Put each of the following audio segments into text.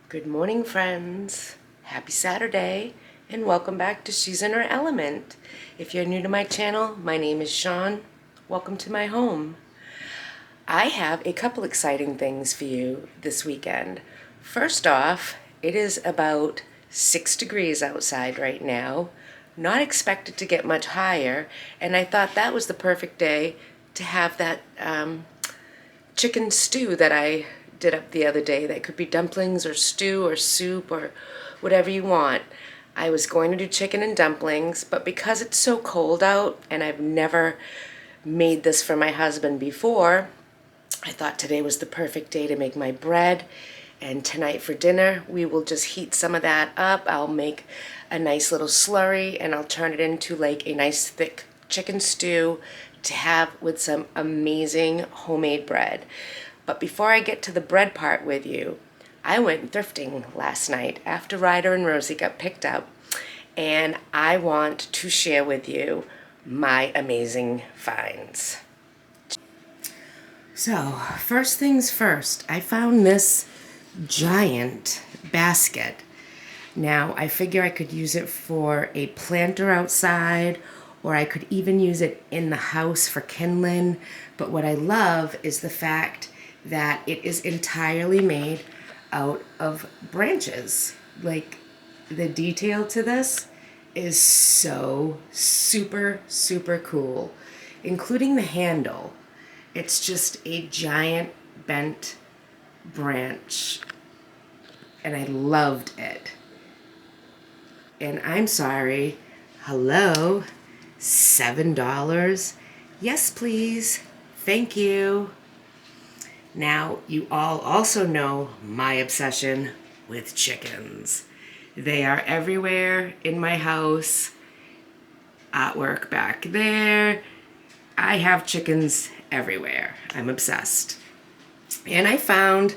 Good morning, friends. Happy Saturday, and welcome back to She's in Her Element. If you're new to my channel, my name is Sean. Welcome to my home. I have a couple exciting things for you this weekend. First off, it is about 6 degrees outside right now. Not expected to get much higher, and I thought that was the perfect day to have that chicken stew that I did up the other day. That could be dumplings or stew or soup or whatever you want. I was going to do chicken and dumplings, but because it's so cold out and I've never made this for my husband before, I thought today was the perfect day to make my bread. And tonight for dinner, we will just heat some of that up. I'll make a nice little slurry and I'll turn it into like a nice thick chicken stew to have with some amazing homemade bread. But before I get to the bread part with you, I went thrifting last night after Ryder and Rosie got picked up, and I want to share with you my amazing finds. So, first things first, I found this giant basket. Now, I figure I could use it for a planter outside, or I could even use it in the house for kindling. But what I love is the fact that it is entirely made out of branches. Like, the detail to this is so super cool, including the handle. It's just a giant bent branch, and I loved it. And I'm sorry, hello, $7? Yes, please. Thank you. Now, you all also know my obsession with chickens. They are everywhere in my house, artwork back there. I have chickens everywhere. I'm obsessed. And I found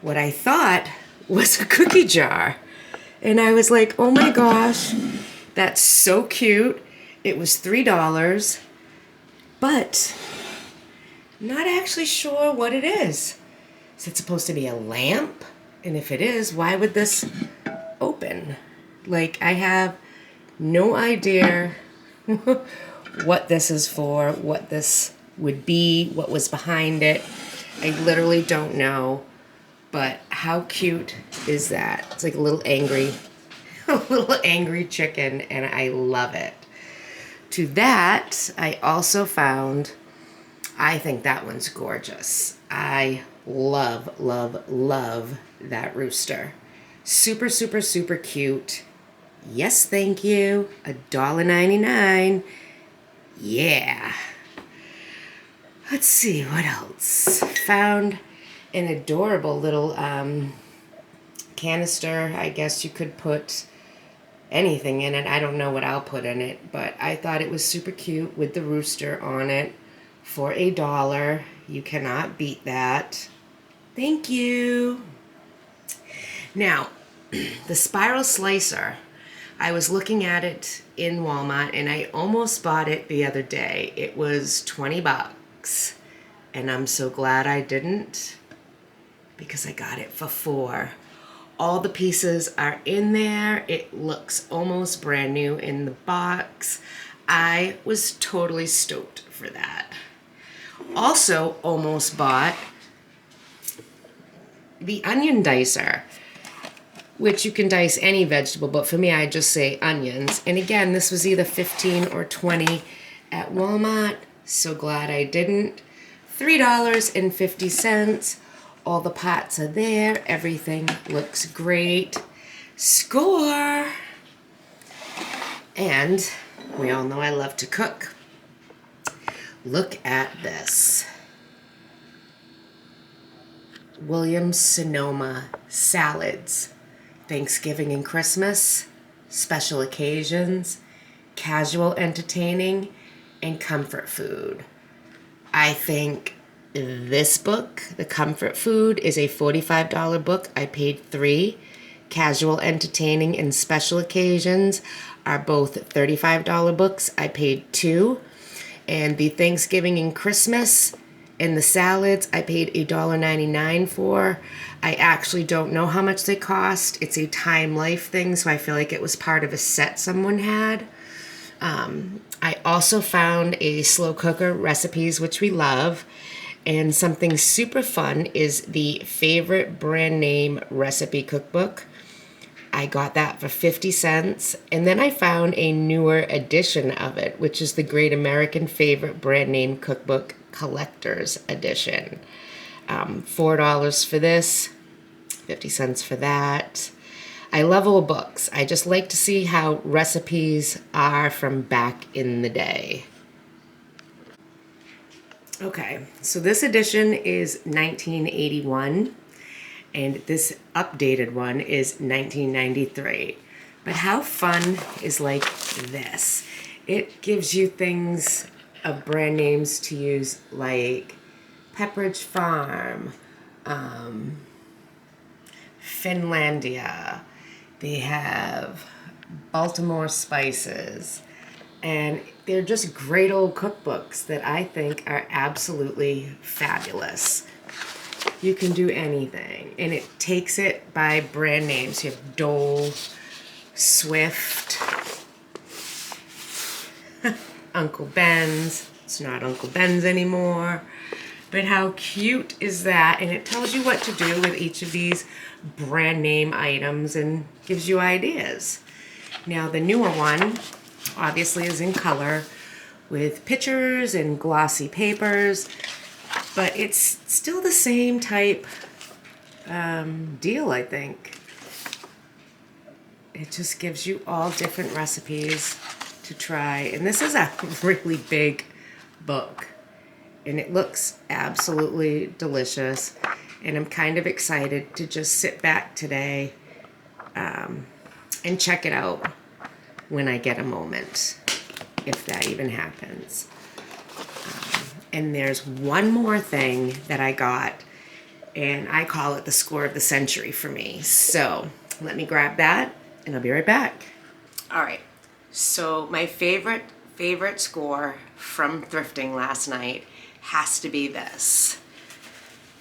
what I thought was a cookie jar. And I was like, oh my gosh, that's so cute. It was $3, but not actually sure what it is. Is it supposed to be a lamp? And if it is, why would this open? Like, I have no idea what this is for, what this would be, what was behind it. I literally don't know. But how cute is that? It's like a little angry chicken, and I love it. To that, I also found, I think that one's gorgeous. I love that rooster. Super cute. Yes, thank you. $1.99. Yeah. Let's see, what else? Found an adorable little canister. I guess you could put anything in it. I don't know what I'll put in it, but I thought it was super cute with the rooster on it for $1. You cannot beat that. Thank you. Now, the spiral slicer, I was looking at it in Walmart and I almost bought it the other day. It was $20, and I'm so glad I didn't, because I got it for $4. All the pieces are in there. It looks almost brand new in the box. I was totally stoked for that. Also almost bought the onion dicer, which you can dice any vegetable, but for me, I just say onions. And again, this was either 15 or 20 at Walmart. So glad I didn't. $3.50. All the pots are there. Everything looks great. Score! And we all know I love to cook. Look at this. Williams-Sonoma salads. Thanksgiving and Christmas, special occasions, casual entertaining, and comfort food. I think this book, The Comfort Food, is a $45 book. I paid $3. Casual entertaining and special occasions are both $35 books. I paid $2. And the Thanksgiving and Christmas and the salads, I paid $1.99 for. I actually don't know how much they cost. It's a Time Life thing, so I feel like it was part of a set someone had. I also found a slow cooker recipes, which we love. And something super fun is the favorite brand name recipe cookbook. I got that for 50 cents. And then I found a newer edition of it, which is the Great American Favorite Brand Name Cookbook Collector's Edition. $4 for this, 50 cents for that. I love old books. I just like to see how recipes are from back in the day. Okay, so this edition is 1981, and this updated one is 1993. But how fun is like this? It gives you things of brand names to use like Pepperidge Farm, Finlandia. They have Baltimore Spices. And they're just great old cookbooks that I think are absolutely fabulous. You can do anything. And it takes it by brand names. You have Dole, Swift, Uncle Ben's. It's not Uncle Ben's anymore. But how cute is that? And it tells you what to do with each of these brand name items and gives you ideas. Now the newer one obviously is in color with pictures and glossy papers, but it's still the same type deal, I think. It just gives you all different recipes to try. And this is a really big book, and it looks absolutely delicious. And I'm kind of excited to just sit back today and check it out when I get a moment, if that even happens. And there's one more thing that I got, and I call it the score of the century for me. So let me grab that, and I'll be right back. All right, so my favorite score from thrifting last night has to be this.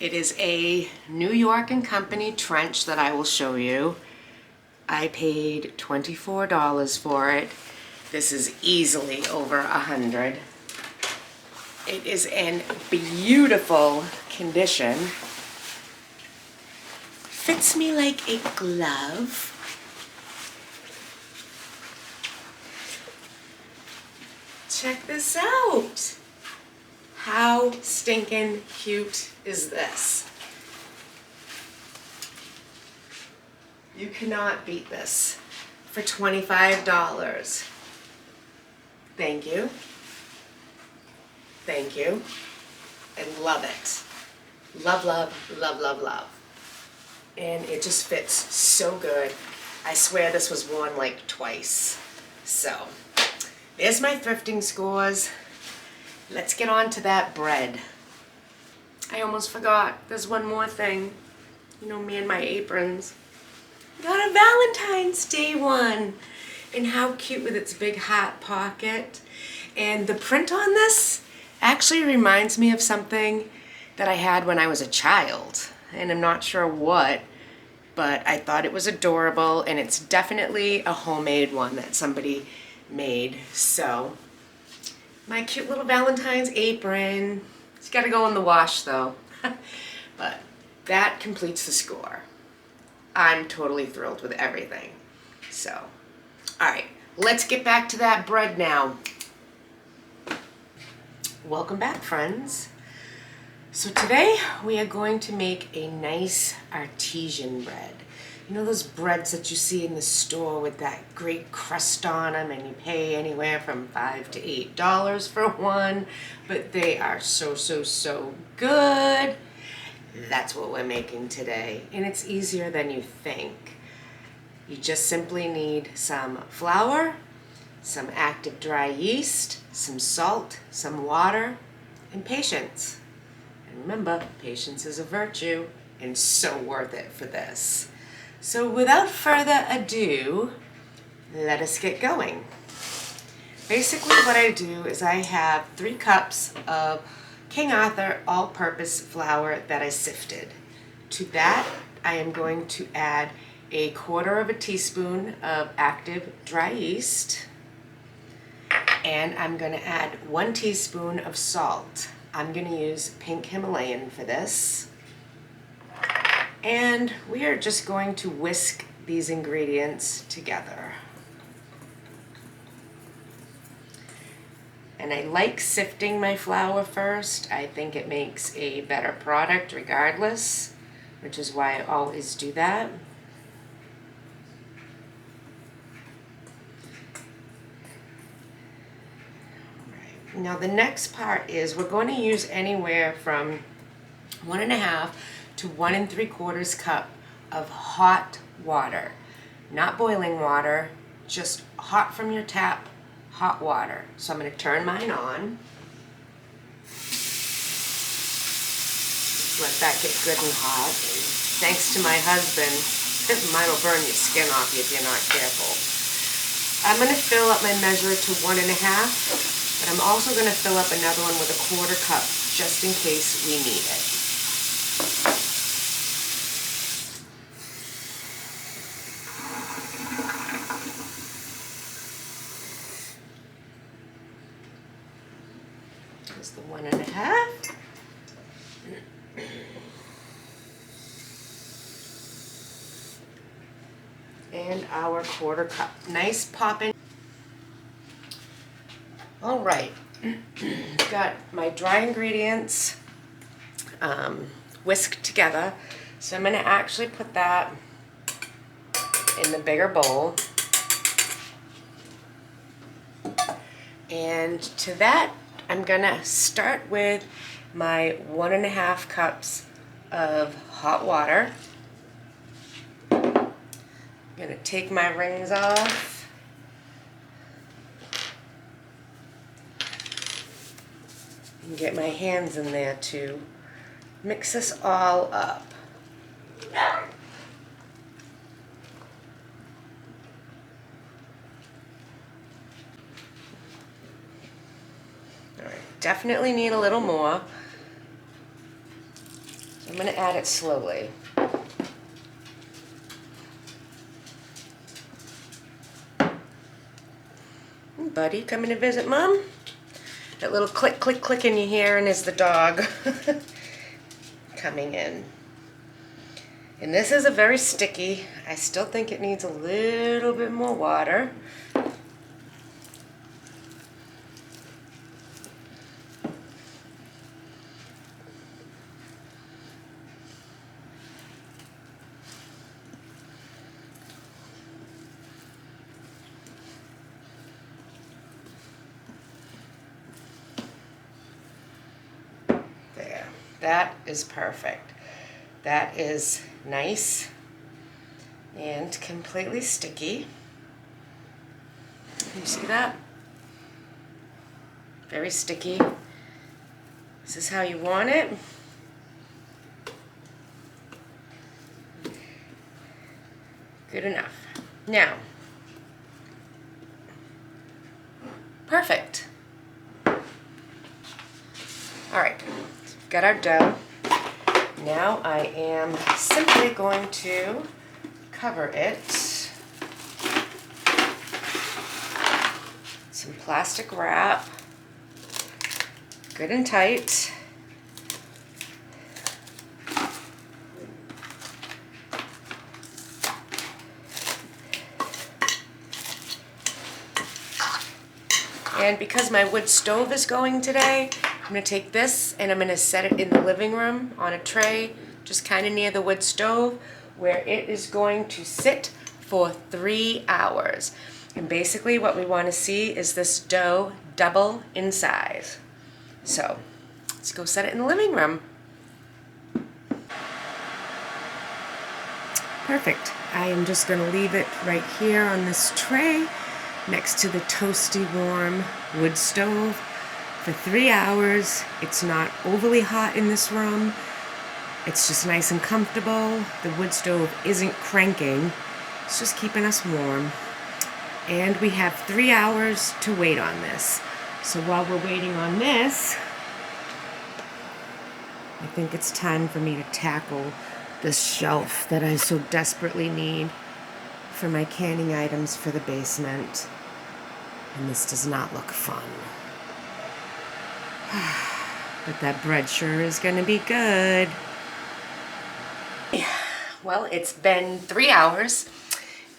It is a New York & Company trench that I will show you. I paid $24 for it. This is easily over $100. It is in beautiful condition. Fits me like a glove. Check this out. How stinking cute is this? You cannot beat this for $25. Thank you. Thank you. I love it. Love, love, love, love, love. And it just fits so good. I swear this was worn like twice. So, there's my thrifting scores. Let's get on to that bread. I almost forgot. There's one more thing. You know me and my aprons. Got a Valentine's Day one. And how cute with its big hat pocket. And the print on this actually reminds me of something that I had when I was a child. And I'm not sure what, but I thought it was adorable, and it's definitely a homemade one that somebody made. So, my cute little Valentine's apron. It's got to go in the wash though. But that completes the score. I'm totally thrilled with everything. So, alright, let's get back to that bread now. Welcome back, friends. So today we are going to make a nice artesian bread. You know those breads that you see in the store with that great crust on them, and you pay anywhere from $5 to $8 for one, but they are so, so, so good. That's what we're making today, and it's easier than you think. You just simply need some flour, some active dry yeast, some salt, some water, and patience. And remember, patience is a virtue, and so worth it for this. So without further ado, let us get going. Basically what I do is I have 3 cups of King Arthur all-purpose flour that I sifted. To that, I am going to add a 1/4 teaspoon of active dry yeast, and I'm going to add 1 teaspoon of salt. I'm going to use pink Himalayan for this. And we are just going to whisk these ingredients together. And I like sifting my flour first. I think it makes a better product regardless, which is why I always do that. Right. Now the next part is we're going to use anywhere from 1½ to 1 3/4 cup of hot water. Not boiling water, just hot from your tap, hot water. So I'm going to turn mine on. Let that get good and hot. And thanks to my husband, mine will burn your skin off if you're not careful. I'm going to fill up my measure to 1½, but I'm also going to fill up another one with 1/4 cup just in case we need it. There's the 1½. And our 1/4 cup. Nice popping. All right, got my dry ingredients whisked together. So I'm going to actually put that in the bigger bowl. And to that, I'm going to start with my 1½ cups of hot water. I'm going to take my rings off. And get my hands in there to mix this all up. Alright, definitely need a little more. So I'm going to add it slowly. Buddy, coming to visit Mom? That little click, click, click in your hearing is the dog coming in. And this is a very sticky. I still think it needs a little bit more water. That is perfect. That is nice and completely sticky. Can you see that? Very sticky. This is how you want it. Good enough. Now, perfect. All right. Got our dough. Now I am simply going to cover it. Some plastic wrap, good and tight. And because my wood stove is going today, I'm going to take this and I'm going to set it in the living room on a tray, just kind of near the wood stove, where it is going to sit for 3 hours. And basically what we want to see is this dough double in size. So let's go set it in the living room. Perfect. I am just going to leave it right here on this tray next to the toasty warm wood stove for 3 hours. It's not overly hot in this room. It's just nice and comfortable. The wood stove isn't cranking. It's just keeping us warm. And we have 3 hours to wait on this. So while we're waiting on this, I think it's time for me to tackle this shelf that I so desperately need for my canning items for the basement. And this does not look fun. But that bread sure is going to be good. Well, it's been 3 hours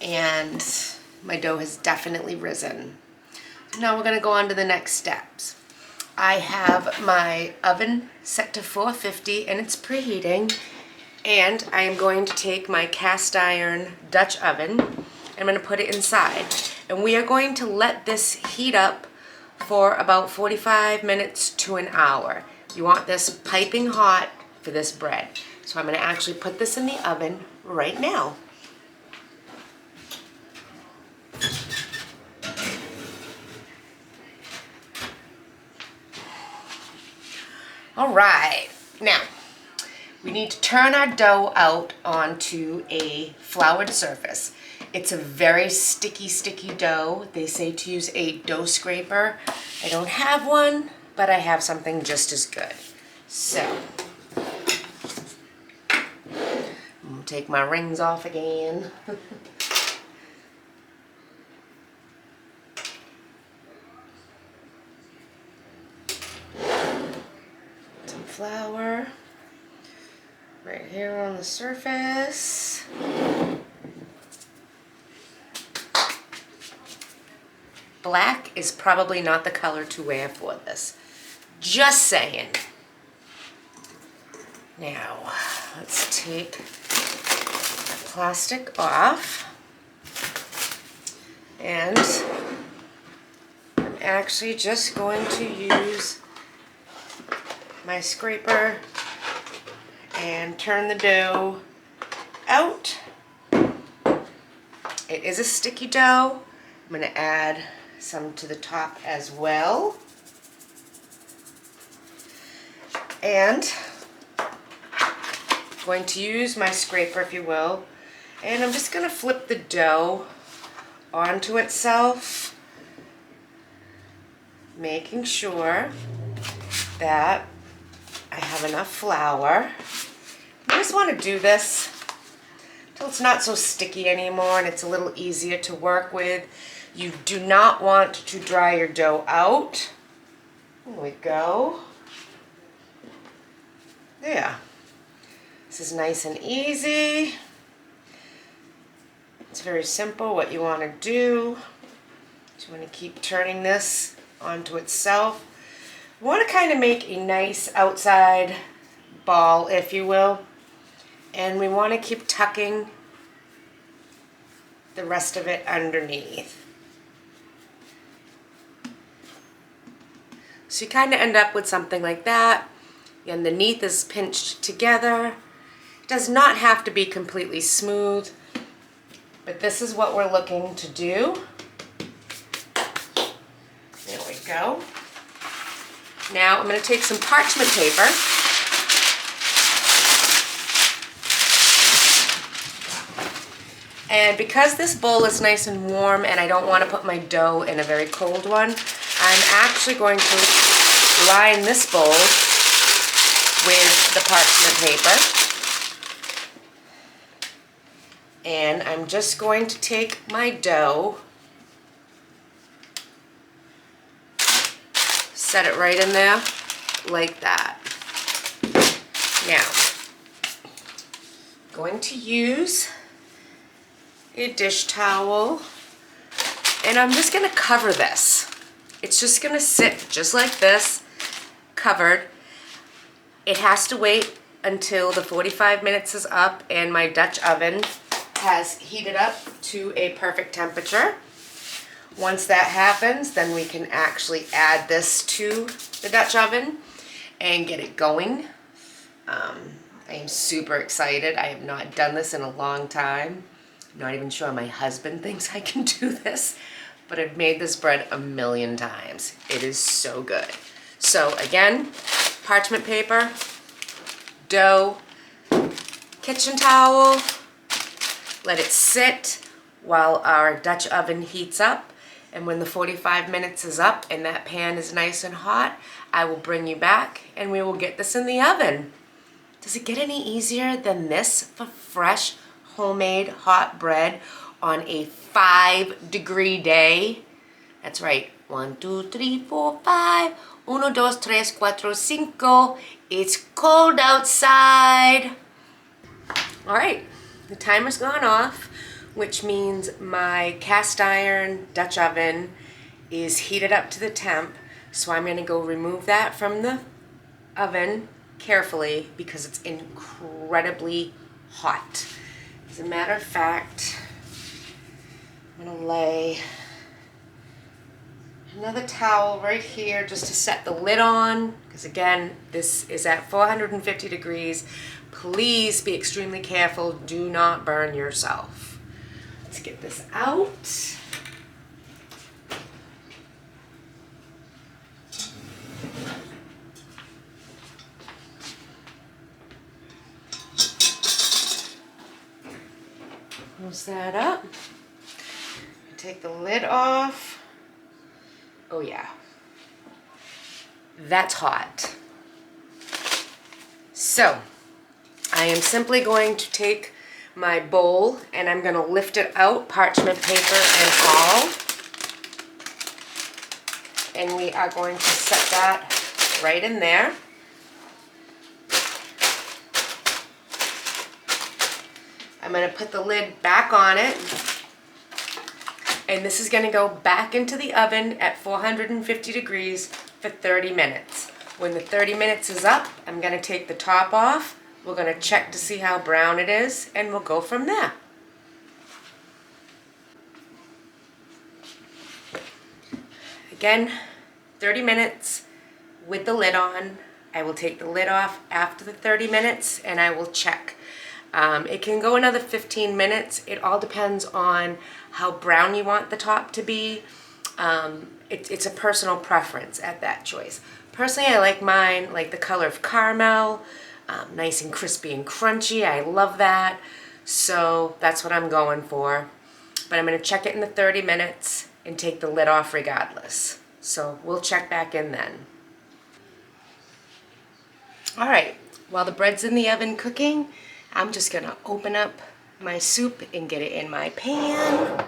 and my dough has definitely risen. So now we're going to go on to the next steps. I have my oven set to 450 and it's preheating, and I am going to take my cast iron Dutch oven. I'm going to put it inside, and we are going to let this heat up for about 45 minutes to an hour. You want this piping hot for this bread. So I'm going to actually put this in the oven right now. All right, now we need to turn our dough out onto a floured surface. It's a very sticky dough. They say to use a dough scraper. I don't have one, but I have something just as good. So, I'm gonna take my rings off again. Some flour right here on the surface. Black is probably not the color to wear for this. Just saying. Now, let's take the plastic off. And I'm actually just going to use my scraper and turn the dough out. It is a sticky dough. I'm going to add some to the top as well. And I'm going to use my scraper, if you will, and I'm just going to flip the dough onto itself, making sure that I have enough flour. I just want to do this until it's not so sticky anymore and it's a little easier to work with. You do not want to dry your dough out. There we go. There. This is nice and easy. It's very simple what you want to do. You want to keep turning this onto itself. You want to kind of make a nice outside ball, if you will. And we want to keep tucking the rest of it underneath. So you kind of end up with something like that. And underneath is pinched together. It does not have to be completely smooth, but this is what we're looking to do. There we go. Now I'm going to take some parchment paper. And because this bowl is nice and warm and I don't want to put my dough in a very cold one, I'm actually going to line this bowl with the parchment paper. And I'm just going to take my dough, set it right in there like that. Now, I'm going to use a dish towel and I'm just going to cover this. It's just going to sit just like this, covered. It has to wait until the 45 minutes is up and my Dutch oven has heated up to a perfect temperature. Once that happens, then we can actually add this to the Dutch oven and get it going. I am super excited. I have not done this in a long time. I'm not even sure my husband thinks I can do this, but I've made this bread a million times. It is so good. So again, parchment paper, dough, kitchen towel, let it sit while our Dutch oven heats up. And when the 45 minutes is up and that pan is nice and hot, I will bring you back and we will get this in the oven. Does it get any easier than this for fresh, homemade hot bread on a 5-degree day? That's right. 1, 2, 3, 4, 5. 1, 2, 3, 4, 5. It's cold outside. All right, the timer's gone off, which means my cast iron Dutch oven is heated up to the temp. So I'm going to go remove that from the oven carefully because it's incredibly hot. As a matter of fact, I'm going to lay another towel right here just to set the lid on, because again, this is at 450 degrees. Please be extremely careful. Do not burn yourself. Let's get this out. Close that up. Take the lid off. Oh yeah, that's hot. So I am simply going to take my bowl and I'm going to lift it out, parchment paper and all. And we are going to set that right in there. I'm going to put the lid back on it. And this is going to go back into the oven at 450 degrees for 30 minutes. When the 30 minutes is up, I'm going to take the top off. We're going to check to see how brown it is, and we'll go from there. Again, 30 minutes with the lid on. I will take the lid off after the 30 minutes, and I will check. It can go another 15 minutes. It all depends on how brown you want the top to be. It's a personal preference at that choice. Personally, I like mine like the color of caramel, nice and crispy and crunchy. I love that. So that's what I'm going for. But I'm going to check it in the 30 minutes and take the lid off regardless. So we'll check back in then. All right, while the bread's in the oven cooking, I'm just going to open up my soup and get it in my pan.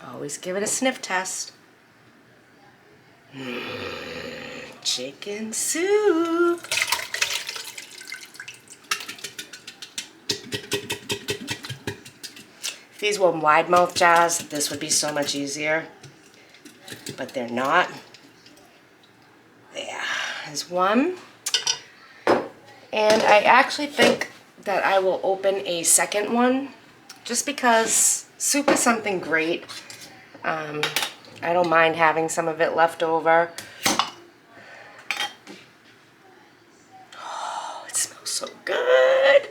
Always give it a sniff test. Chicken soup. If these were wide mouth jars, this would be so much easier. But they're not. There's one. And I actually think that I will open a second one just because soup is something great. I don't mind having some of it left over. Oh, it smells so good.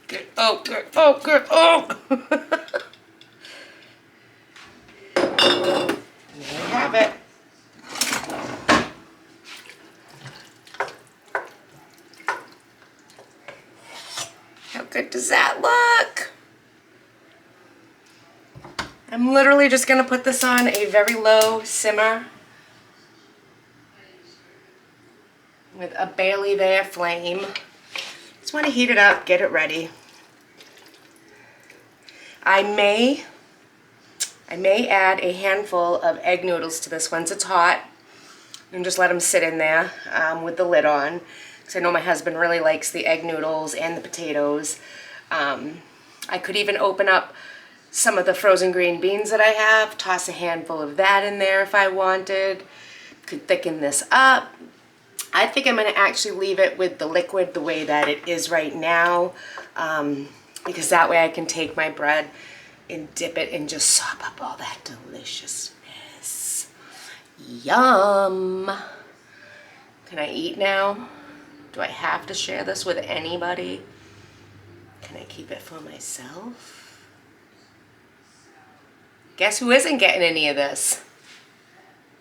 Good. Oh, good. Oh, good. Oh. There you have it. How good does that look? I'm literally just going to put this on a very low simmer with a barely there flame. Just want to heat it up, get it ready. I may add a handful of egg noodles to this once it's hot and just let them sit in there with the lid on. Because I know my husband really likes the egg noodles and the potatoes. I could even open up some of the frozen green beans that I have, toss a handful of that in there if I wanted. Could thicken this up. I think I'm going to actually leave it with the liquid the way that it is right now, because that way I can take my bread and dip it and just sop up all that deliciousness. Yum! Can I eat now? Do I have to share this with anybody? Can I keep it for myself? Guess who isn't getting any of this?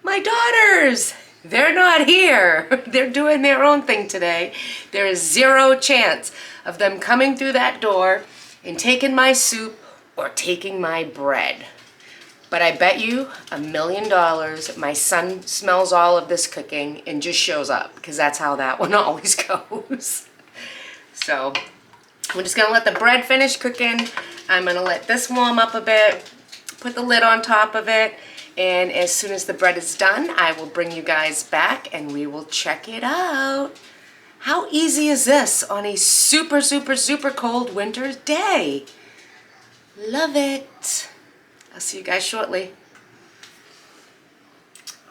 My daughters! They're not here. They're doing their own thing today. There is zero chance of them coming through that door and taking my soup or taking my bread. But I bet you $1,000,000 my son smells all of this cooking and just shows up, because that's how that one always goes. So I'm just gonna let the bread finish cooking. I'm gonna let this warm up a bit, put the lid on top of it, and as soon as the bread is done, I will bring you guys back and we will check it out. How easy is this on a super, super, super cold winter's day? Love it. I'll see you guys shortly.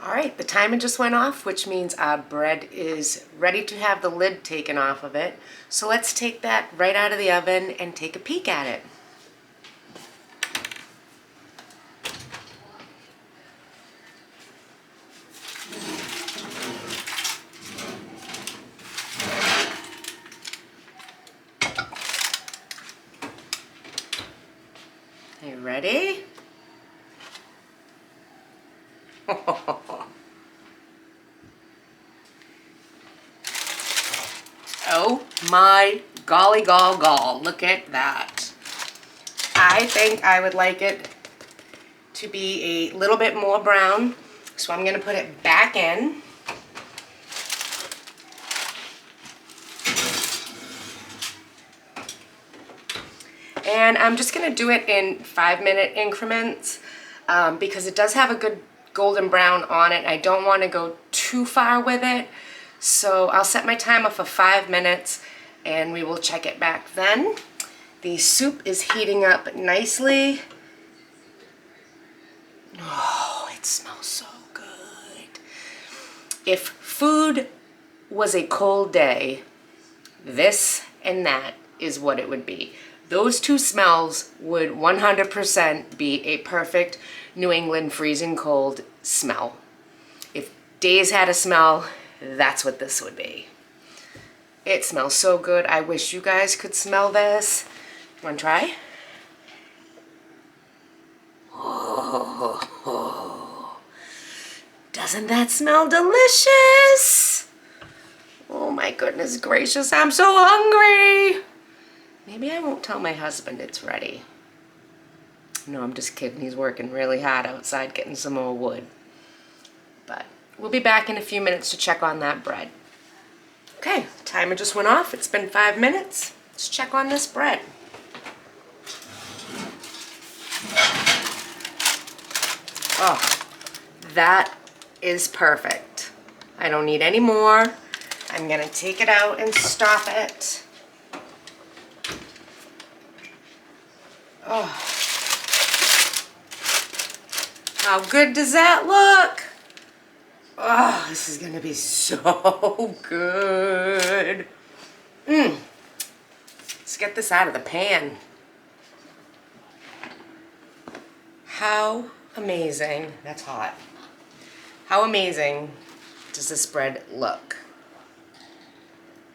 All right, the timer just went off, which means our bread is ready to have the lid taken off of it. So let's take that right out of the oven and take a peek at it. Are you ready? Oh my golly gall gall, look at that. I think I would like it to be a little bit more brown, so I'm going to put it back in. And I'm just going to do it in 5-minute increments because it does have a good golden brown on it. I don't want to go too far with it. So I'll set my timer for 5 minutes and we will check it back then. The soup is heating up nicely. Oh, it smells so good. If food was a cold day, this and that is what it would be. Those two smells would 100% be a perfect New England freezing cold smell. If days had a smell, that's what this would be. It smells so good. I wish you guys could smell this. Want to try? Oh, doesn't that smell delicious? Oh my goodness gracious, I'm so hungry. Maybe I won't tell my husband it's ready. No, I'm just kidding. He's working really hard outside getting some more wood. But we'll be back in a few minutes to check on that bread. Okay, timer just went off. It's been 5 minutes. Let's check on this bread. Oh, that is perfect. I don't need any more. I'm gonna take it out and stop it. Oh, how good does that look? Oh, this is gonna be so good. Let's get this out of the pan. How amazing, that's hot. How amazing does this bread look?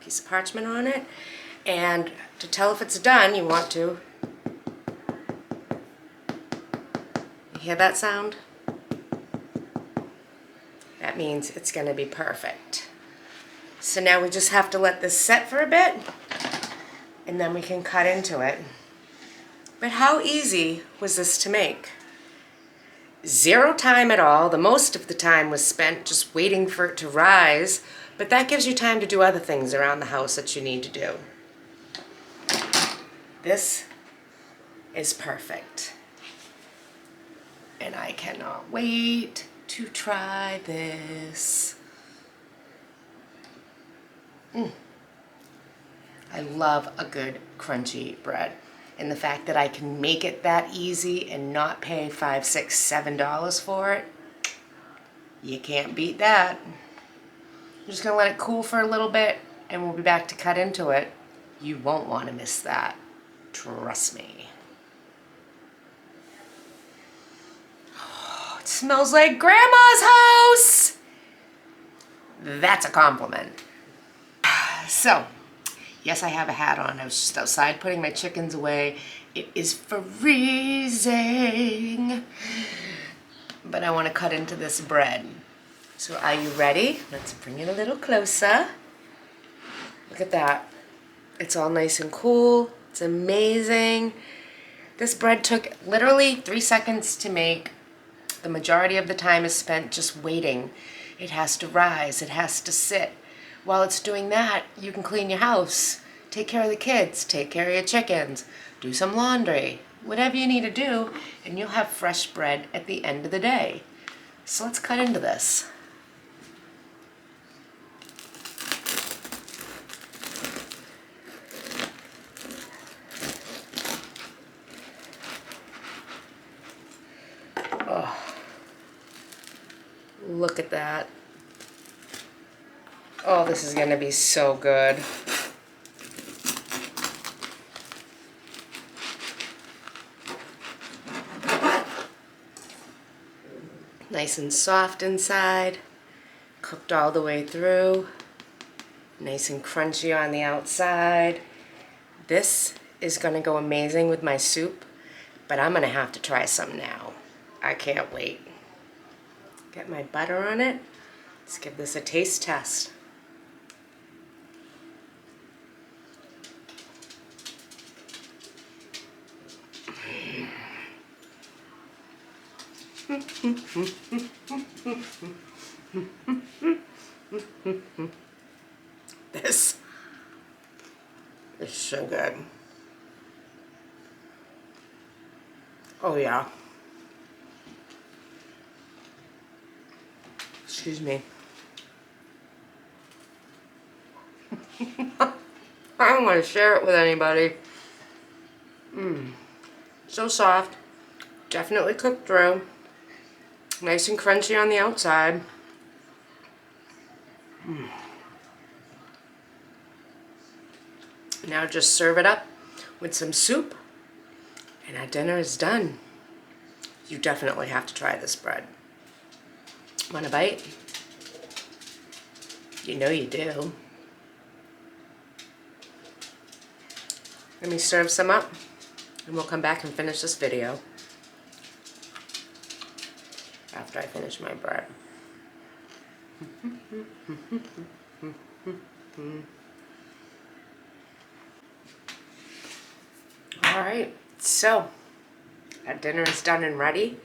Piece of parchment on it. And to tell if it's done, you want to. You hear that sound? That means it's gonna be perfect. So now we just have to let this set for a bit and then we can cut into it. But how easy was this to make? Zero time at all. The most of the time was spent just waiting for it to rise, but that gives you time to do other things around the house that you need to do. This is perfect. And I cannot wait to try this. I love a good crunchy bread. And the fact that I can make it that easy and not pay $5, $6, $7 for it, you can't beat that. I'm just gonna let it cool for a little bit and we'll be back to cut into it. You won't want to miss that. Trust me. Oh, it smells like Grandma's house. That's a compliment. So, yes, I have a hat on. I was just outside putting my chickens away. It is freezing. But I want to cut into this bread. So are you ready? Let's bring it a little closer. Look at that. It's all nice and cool. It's amazing. This bread took literally 3 seconds to make. The majority of the time is spent just waiting. It has to rise, it has to sit. While it's doing that, you can clean your house, take care of the kids, take care of your chickens, do some laundry, whatever you need to do, and you'll have fresh bread at the end of the day. So let's cut into this. Oh, look at that. Oh, this is gonna be so good. Nice and soft inside, cooked all the way through, nice and crunchy on the outside. This is gonna go amazing with my soup, but I'm gonna have to try some now. I can't wait. Get my butter on it. Let's give this a taste test. This is so good. Oh yeah. Excuse me. I don't want to share it with anybody. So soft. Definitely cooked through. Nice and crunchy on the outside. Now just serve it up with some soup and our dinner is done. You definitely have to try this bread. Want a bite? You know you do. Let me serve some up and we'll come back and finish this video after I finish my bread. Alright, so our dinner is done and ready.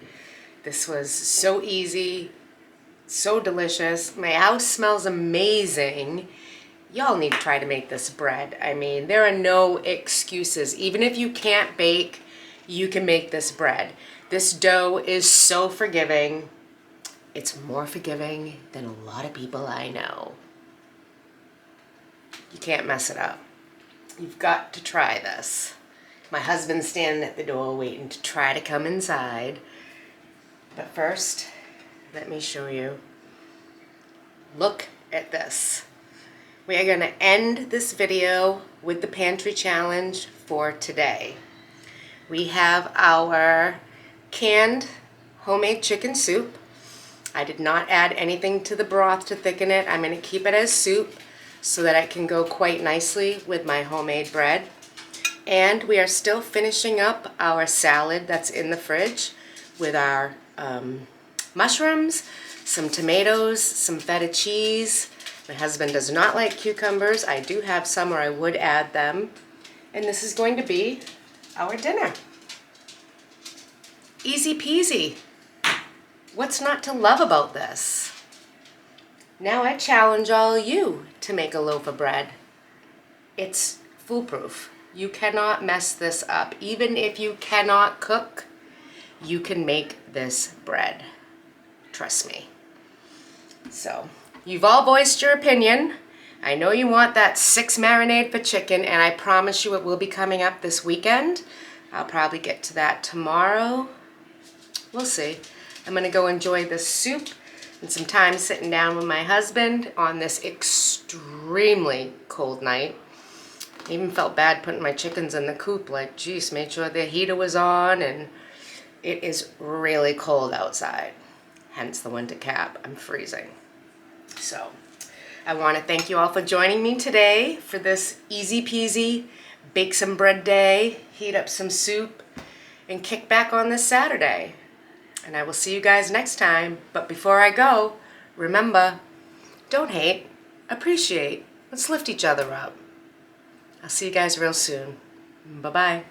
This was so easy, so delicious. My house smells amazing. Y'all need to try to make this bread. I mean, there are no excuses. Even if you can't bake, you can make this bread. This dough is so forgiving. It's more forgiving than a lot of people I know. You can't mess it up. You've got to try this. My husband's standing at the door waiting to try to come inside. But first, let me show you. Look at this. We are going to end this video with the pantry challenge for today. We have our canned homemade chicken soup. I did not add anything to the broth to thicken it. I'm going to keep it as soup so that it can go quite nicely with my homemade bread. And we are still finishing up our salad that's in the fridge with our mushrooms, some tomatoes, some feta cheese. My husband does not like cucumbers. I do have some, or I would add them. And this is going to be our dinner. Easy peasy. What's not to love about this? Now I challenge all you to make a loaf of bread. It's foolproof. You cannot mess this up. Even if you cannot cook, you can make this bread. Trust me. So, you've all voiced your opinion. I know you want that 6 marinade for chicken, and I promise you it will be coming up this weekend. I'll probably get to that tomorrow. We'll see. I'm gonna go enjoy this soup and some time sitting down with my husband on this extremely cold night. I even felt bad putting my chickens in the coop, like, geez, made sure the heater was on, and it is really cold outside. Hence the winter cap. I'm freezing. So, I want to thank you all for joining me today for this easy peasy bake some bread day, heat up some soup, and kick back on this Saturday. And I will see you guys next time. But before I go, remember, don't hate, appreciate. Let's lift each other up. I'll see you guys real soon. Bye-bye.